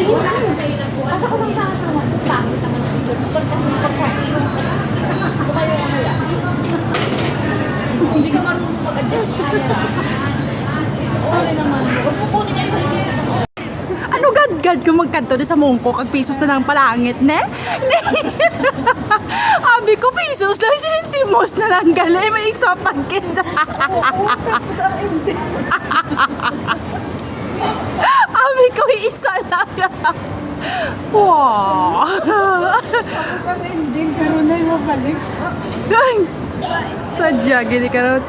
Pasok ko lang sa akin. Tapos bakit naman ang picture. Kapag kasi pagkain. Tumayo ka kaya. Hindi ka marunong mag-adjust kaya. Sorry naman. Huwag mo kunin niya sa video. Ano gad-gad kung magkanto doon sa mongko kag pesos na lang palangit, ne? Ne? Abi ko pesos lang, sinintimos na lang gali. May isa pagkit. Oo, tapos ang hindi. Abi ko isa lang. Wow. Tapos ang hindi. Karoon na yung mabalik. Sadya, gini karot.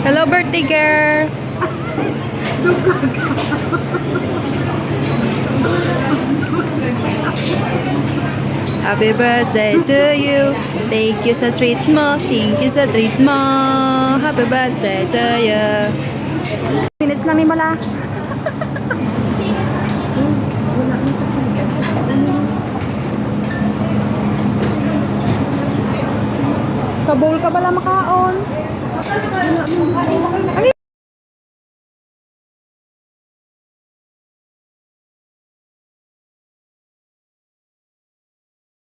Hello, birthday girl. Happy birthday to you. Thank you sa treat mo. Thank you sa treat mo. Happy birthday to you. Minutes lang ni Mala. Sa bowl ka bala makaon.